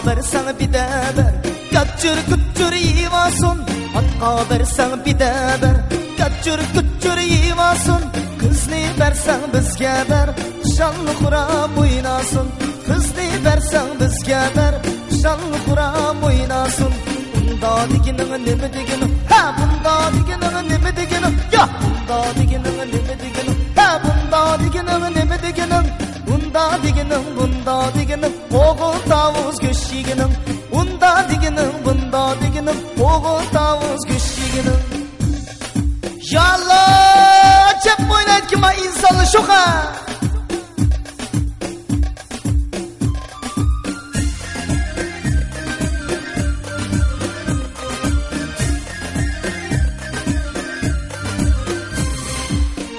versen bir de ver. Kaçır küçür yivasun. Atqa versen bir de ver. Kaçır küçür yivasun. Kızını versen bizge ver. Şanlı kuram oynasın. Kızını versen bizge ver. Şanlı kuram oynasın. Bunda diginin neme diginin. Ha bunda diginin neme diginin. Ya bunda diginin neme diginin. Ha bunda diginin neme diginin. Bunda diginin. Oğul tavuz göşiginin. Bunda diginin. Oğul tavuz göşiginin. Ya Allah! Çep oynayın ki ma insanlı şoka.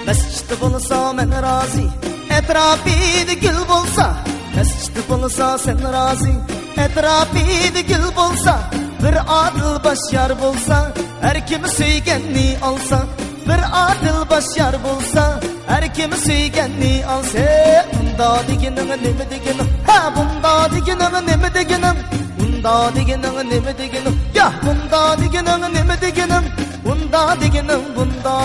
Mescid bulsa men razı, etrafide gül bulsa. Mescid bulsa sen razı, etrafide gül bulsa. Bir adil başyar bulsa, her kimi söygenni alsa. Bir adil başyar bulsa, her kimi söygenni alsa. Bunda diginin neme diginin, ha bunda diginin neme diginin. Bunda diginin neme diginin, ya bunda diginin neme diginin. Bunda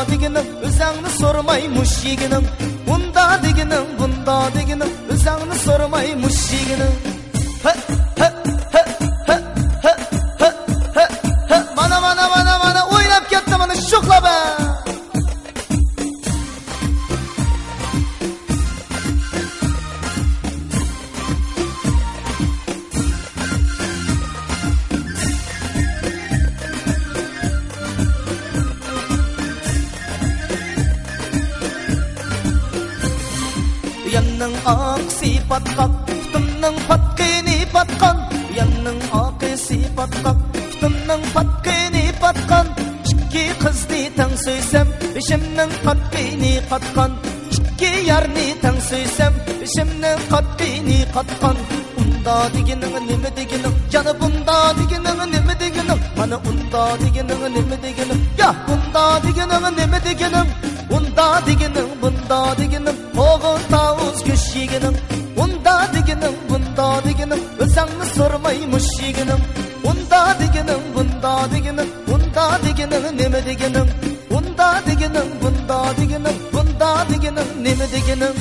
diginin, özangni sormaymuş yiginin. Bunda diginin, özangni sormaymuş yiginin. Ha ha ha ha ha ha ha. Mana oynab ketdi mana şoqla be. Yanның aksi patkak, tutumның patkini patkan. Yanның aksi patkak, tutumның patkini patkan. İki kızdı tang söysem, beşimning patkini katkan. İki yarni tang söysem, beşimning patkini katkan. Bunda diginin neme diginin, canı bunda diginin neme diginin. Mana bunda diginin neme diginin, ya bunda diginin neme diginin. Bunda diginin, oğul tavuz göşiginin. Bunda diginin, özangni sormaymuş yiginin. Bunda diginin, neme diginin. Bunda diginin, neme diginin.